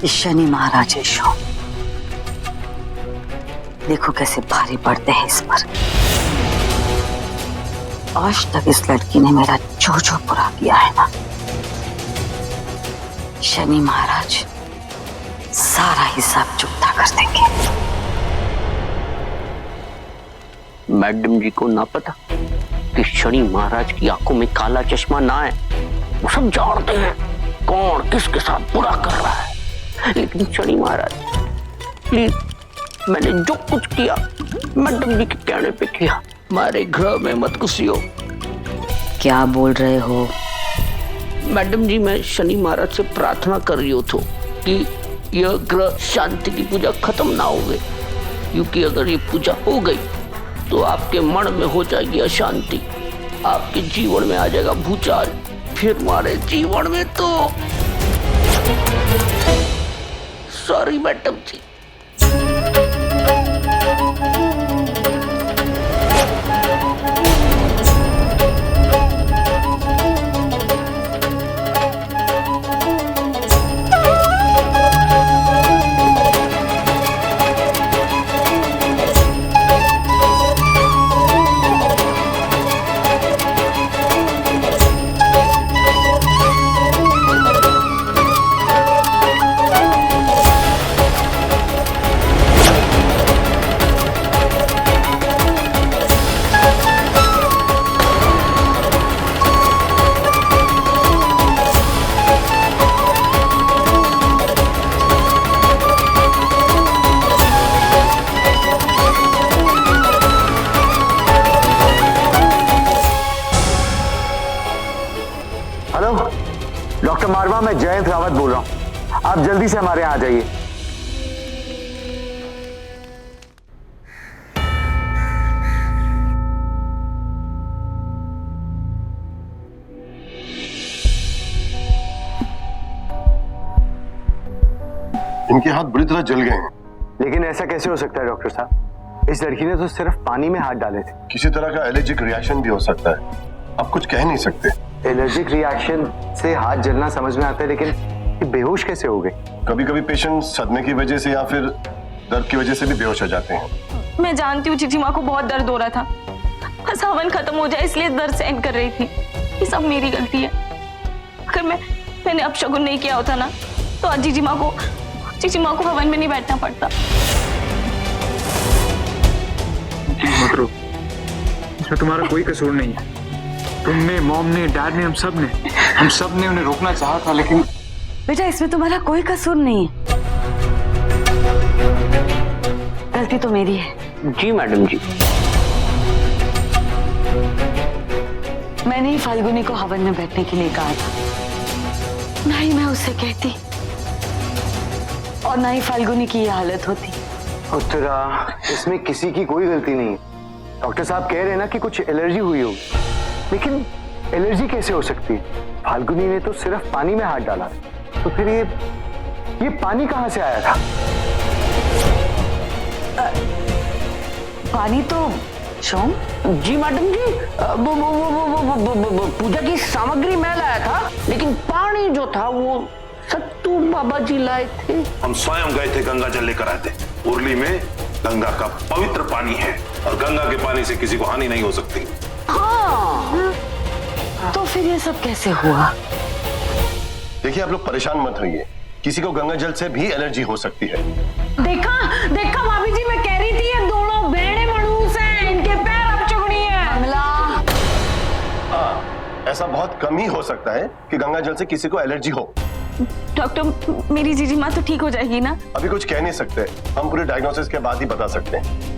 ये शनि महाराज है शो, देखो कैसे भारी पड़ते हैं इस पर। आज तक इस लड़की ने मेरा जो जो बुरा किया है ना, शनि महाराज सारा हिसाब चुकता कर देंगे। मैडम जी को ना पता कि शनि महाराज की आंखों में काला चश्मा ना है, वो सब जानते हैं कौन किसके साथ बुरा कर रहा है। लेकिन शनि महाराज प्लीज, मैंने जो कुछ किया मैडम जी के कहने पे किया, हमारे घर में मत घुसियो। क्या बोल रहे हो? मैडम जी, मैं शनि महाराज से प्रार्थना कर रही हूँ कि यह ग्रह शांति की पूजा खत्म ना हो गई, क्योंकि अगर ये पूजा हो गई तो आपके मन में हो जाएगी अशांति, आपके जीवन में आ जाएगा भूचाल, फिर हमारे जीवन में तो सॉरी मैडम जी। डॉक्टर मारवा, मैं जयंत रावत बोल रहा हूँ, आप जल्दी से हमारे यहाँ आ जाइए। इनके हाथ बुरी तरह जल गए हैं। लेकिन ऐसा कैसे हो सकता है डॉक्टर साहब? इस लड़की ने तो सिर्फ पानी में हाथ डाले थे। किसी तरह का एलर्जिक रिएक्शन भी हो सकता है, आप कुछ कह नहीं सकते। एलर्जिक रिएक्शन से हाथ जलना समझ में आता है, लेकिन ये बेहोश कैसे हो गई? कभी कभी पेशेंट सदमे की वजह से या फिर दर्द की वजह से भी बेहोश हो जाते हैं। मैं जानती हूँ जीजी माँ को बहुत दर्द हो रहा था, बस हवन खत्म हो जाए इसलिए दर्द सहन कर रही थी। ये सब मेरी गलती है। अगर मैंने अपशगुन नहीं किया होता ना, तो आज जीजी माँ को हवन में नहीं बैठना पड़ता। इसमें तुम्हारा कोई कसूर नहीं है। तुमने, मॉम ने, डैड ने, हम सब ने उन्हें रोकना चाहा था, लेकिन बेटा इसमें तुम्हारा कोई कसूर नहीं है, गलती तो मेरी है। जी मैडम जी। मैंने ही फाल्गुनी को हवन में बैठने के लिए कहा था, ना ही मैं उससे कहती और ना ही फाल्गुनी की ये हालत होती। उत्तरा, इसमें किसी की कोई गलती नहीं है। डॉक्टर साहब कह रहे हैं ना कि कुछ एलर्जी हुई होगी, लेकिन एलर्जी कैसे हो सकती है? फाल्गुनी ने तो सिर्फ पानी में हाथ डाला, तो फिर ये पानी कहाँ से आया था? पानी तो शोम। जी मैडम जी, वो पूजा की सामग्री मैं लाया था, लेकिन पानी जो था वो सत्तू बाबा जी लाए थे। हम स्वयं गए थे, गंगा जल लेकर आए थे। उर्ली में गंगा का पवित्र पानी है और गंगा के पानी से किसी को हानि नहीं हो सकती। हाँ, तो फिर ये सब कैसे हुआ? देखिए, आप लोग परेशान मत होइए, किसी को गंगा जल से भी एलर्जी हो सकती है। देखा भाभी जी, मैं कह रही थी ये दोनों बेड़े मणूस हैं, इनके पैर अपचुगड़ी है। ऐसा बहुत कम ही हो सकता है कि गंगा जल से किसी को एलर्जी हो। डॉक्टर, मेरी जीजी माँ तो ठीक हो जाएगी ना? अभी कुछ कह नहीं सकते, हम पूरे डायग्नोसिस के बाद ही बता सकते हैं।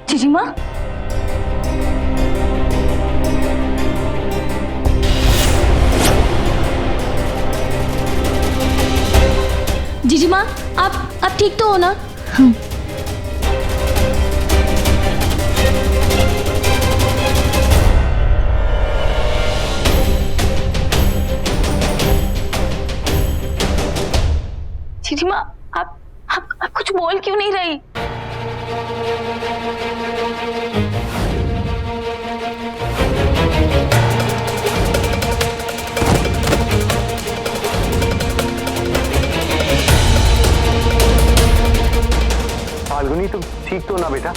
जीजी माँ, जीजी माँ, आप ठीक तो हो ना? जीजी माँ, आप कुछ बोल क्यों नहीं रही? फाल्गुनी तुम ठीक तो ना बेटा?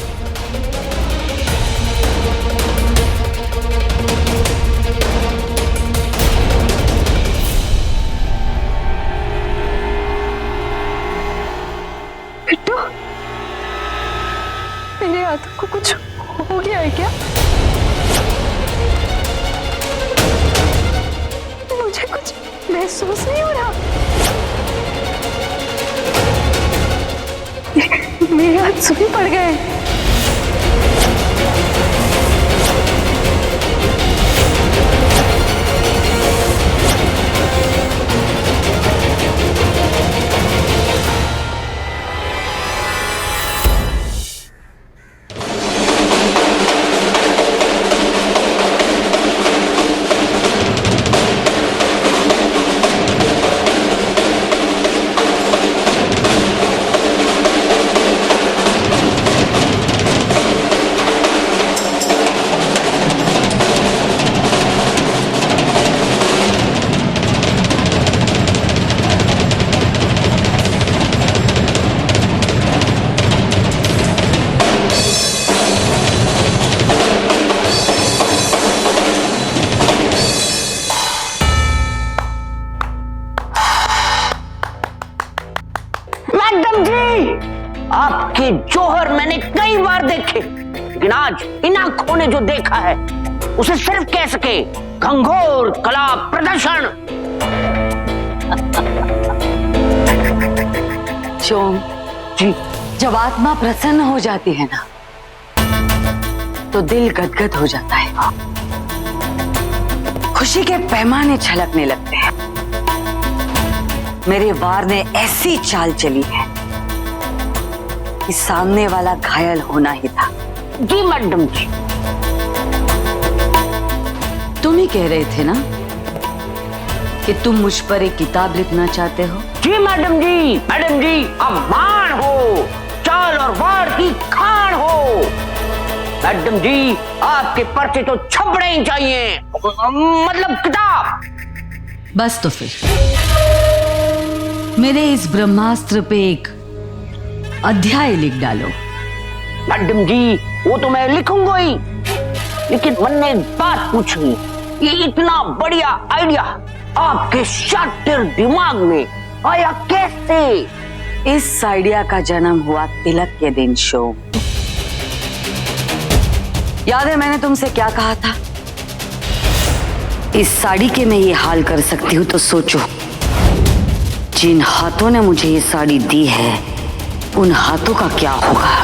बिट्टू, मेरे हाथों को कुछ हो गया है क्या? मुझे कुछ महसूस नहीं हो रहा। मेरे हाथ सूखे पड़ गए। मैडम जी, आपके जौहर मैंने कई बार देखे, लेकिन आज इन आंखों ने जो देखा है उसे सिर्फ कह सके घंघोर कला प्रदर्शन। शोम जी, जब आत्मा प्रसन्न हो जाती है ना तो दिल गदगद हो जाता है, खुशी के पैमाने छलकने लगते हैं। मेरे वार ने ऐसी चाल चली है कि सामने वाला घायल होना ही था। जी मैडम जी। तुम ही कह रहे थे ना कि तुम मुझ पर एक किताब लिखना चाहते हो? जी मैडम जी। मैडम जी, अब बाण हो, चाल और वार की खान हो। मैडम जी, आपके पर्चे तो छपने ही चाहिए, मतलब किताब। बस तो फिर मेरे इस ब्रह्मास्त्र पे एक अध्याय लिख डालो। मैडम जी, वो तो मैं लिखूंगा ही, लेकिन मन ने एक बात पूछनी। ये इतना बढ़िया आइडिया आपके शातिर दिमाग में आया कैसे? इस आइडिया का जन्म हुआ तिलक के दिन। शो याद है मैंने तुमसे क्या कहा था? इस साड़ी के मैं ये हाल कर सकती हूँ तो सोचो, जिन हाथों ने मुझे ये साड़ी दी है उन हाथों का क्या होगा।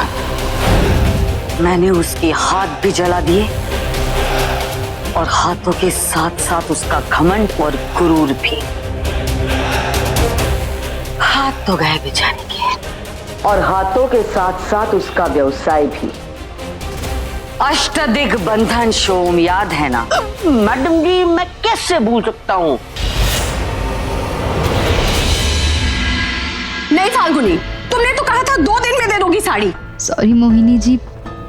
मैंने उसके हाथ भी जला दिए और हाथों के साथ साथ उसका घमंड और गुरूर भी। हाथ तो गए बेचारे के, और हाथों के साथ साथ उसका व्यवसाय भी। अष्टदिग बंधन शोम, याद है ना? मैडम जी, मैं कैसे भूल सकता हूँ। नहीं फाल्गुनी, तुमने तो कहा था 2 दिन में दे दोगी साड़ी। सॉरी मोहिनी जी,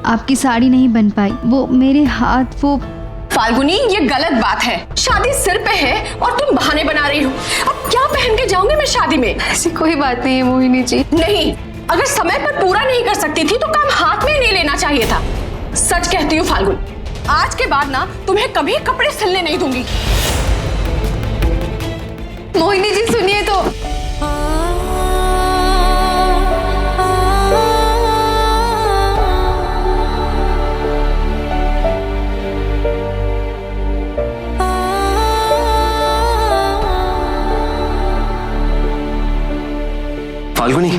आपकी साड़ी नहीं बन पाई, वो मेरे हाथ वो। फाल्गुनी, ये गलत बात है। शादी सिर पे है और तुम बहाने बना रही हो। अब क्या पहन के जाऊंगी मैं शादी में? ऐसी कोई बात नहीं है मोहिनी जी। नहीं, अगर समय पर पूरा नहीं कर सकती थी तो काम हाथ में नहीं लेना चाहिए था। सच कहती हूँ फाल्गुनी, आज के बाद ना तुम्हें कभी कपड़े सिलने नहीं दूंगी। मोहिनी जी सुनिए तो। फाल्गुनी,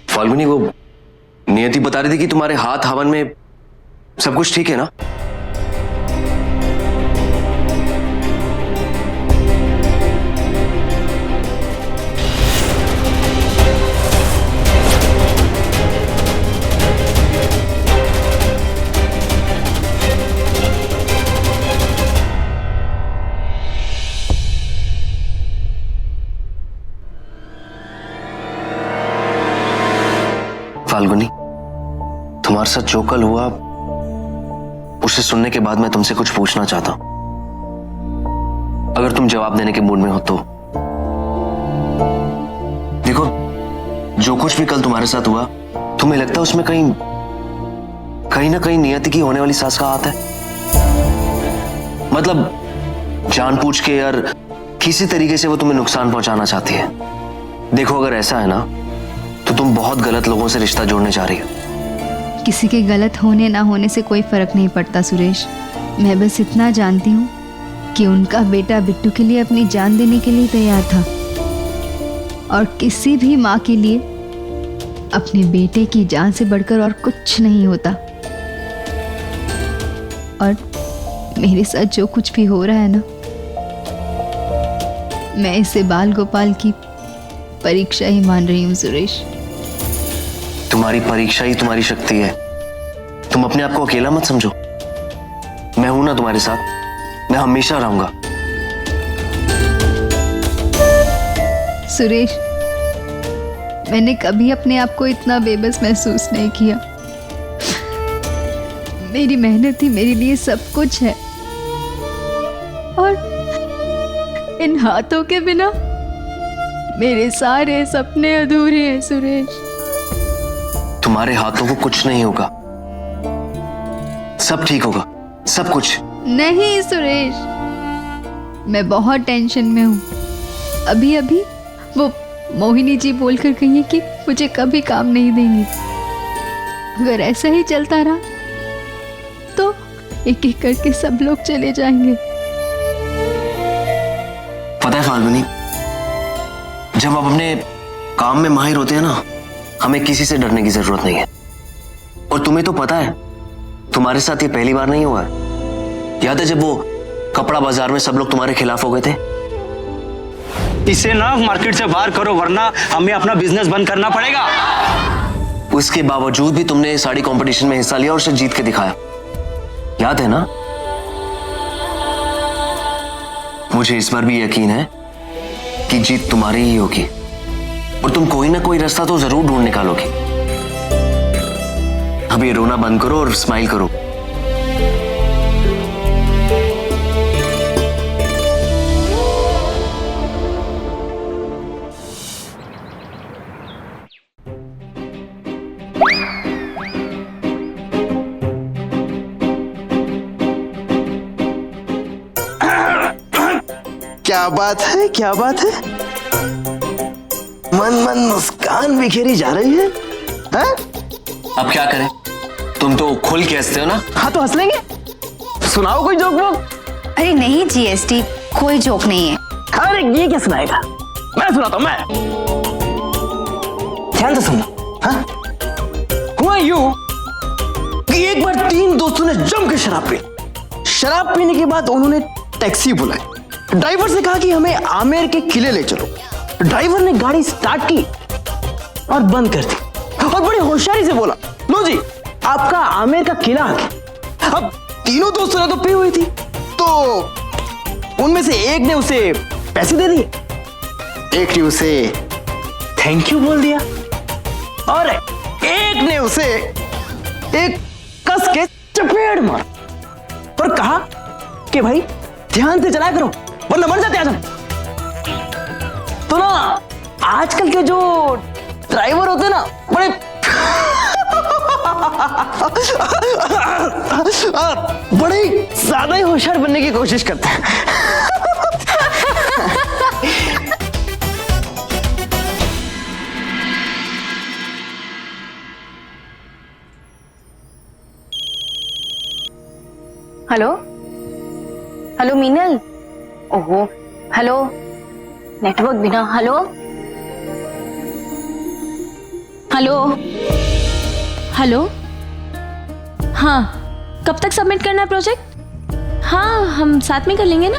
फाल्गुनी, वो नियति बता रही थी कि तुम्हारे हाथ हवन में सब कुछ ठीक है ना? तुम्हारे साथ जो कल हुआ उसे सुनने के बाद मैं तुमसे कुछ पूछना चाहता हूं, अगर तुम जवाब देने के मूड में हो तो। देखो, जो कुछ भी कल तुम्हारे साथ हुआ, तुम्हें लगता है उसमें कहीं ना कहीं नियति की होने वाली सास का हाथ है? मतलब जानबूझ के यार किसी तरीके से वो तुम्हें नुकसान पहुंचाना चाहती है। देखो, अगर ऐसा है ना तो तुम बहुत गलत लोगों से रिश्ता जोड़ने जा रही हो। किसी के गलत होने ना होने से कोई फर्क नहीं पड़ता सुरेश। मैं बस इतना जानती हूँ कि उनका बेटा बिट्टू के लिए अपनी जान देने के लिए तैयार था, और किसी भी माँ के लिए अपने बेटे की जान से बढ़कर और कुछ नहीं होता। और मेरे साथ जो कुछ भी हो रहा है ना, मैं इसे बाल गोपाल की परीक्षा ही मान रही हूँ सुरेश। तुम्हारी परीक्षा ही तुम्हारी शक्ति है। तुम अपने आप को अकेला मत समझो। मैं हूं ना तुम्हारे साथ, मैं हमेशा रहूंगा। सुरेश, मैंने कभी अपने आप को इतना बेबस महसूस नहीं किया। मेरी मेहनत ही मेरे लिए सब कुछ है, और इन हाथों के बिना मेरे सारे सपने अधूरे हैं सुरेश। तुम्हारे हाथों को कुछ नहीं होगा, सब ठीक होगा, सब कुछ। नहीं सुरेश, मैं बहुत टेंशन में हूँ। अभी अभी वो मोहिनी जी बोलकर गई है कि मुझे कभी काम नहीं देंगी। अगर ऐसा ही चलता रहा तो एक एक करके सब लोग चले जाएंगे। पता है फाल्गुनी, जब आप अपने काम में माहिर होते हैं ना, हमें किसी से डरने की जरूरत नहीं है। और तुम्हें तो पता है, तुम्हारे साथ ये पहली बार नहीं हुआ है। याद है जब वो कपड़ा बाजार में सब लोग तुम्हारे खिलाफ हो गए थे? इसे ना मार्केट से बाहर करो, वरना हमें अपना बिजनेस बंद करना पड़ेगा। उसके बावजूद भी तुमने साड़ी कंपटीशन में हिस्सा लिया और उसे जीत के दिखाया, याद है ना? मुझे इस बार भी यकीन है कि जीत तुम्हारी ही होगी, और तुम कोई ना कोई रास्ता तो जरूर ढूंढ निकालोगे। अब ये रोना बंद करो और स्माइल करो। क्या बात है, क्या बात है? मन मन मुस्कान बिखेरी जा रही है, हैं? अब क्या करें, तुम तो खुल के हंसते हो ना। हाँ तो हंस लेंगे, सुनाओ कोई जोक वोक। अरे नहीं जीएसटी, कोई जोक नहीं है। अरे ये क्या सुनाएगा, मैं सुनाता हूं, मैं। ध्यान से सुनना। हाँ, हुआ यूं कि एक बार 3 दोस्तों ने जम के शराब पी। शराब पीने के बाद उन्होंने टैक्सी बुलाई। ड्राइवर से कहा कि हमें आमेर के किले ले चलो। ड्राइवर ने गाड़ी स्टार्ट की और बंद कर दी, और बड़ी होशियारी से बोला, लो जी आपका आमेर का किला आ गया। अब तीनों दोस्तों ने तो पी हुई थी, तो उनमें से एक ने उसे पैसे दे दिए, एक ने उसे थैंक यू बोल दिया, और एक ने उसे एक कस के चपेट मार और कहा कि भाई ध्यान से चलाया करो वरना मर जाते आजम। तो ना आजकल के जो ड्राइवर होते हैं ना, बड़े बड़े ज्यादा ही होशियार बनने की कोशिश करते हैं। हेलो हेलो मीनल, ओहो हेलो, नेटवर्क बिना। हेलो हेलो हेलो, हाँ कब तक सबमिट करना है प्रोजेक्ट? हाँ हम साथ में कर लेंगे ना।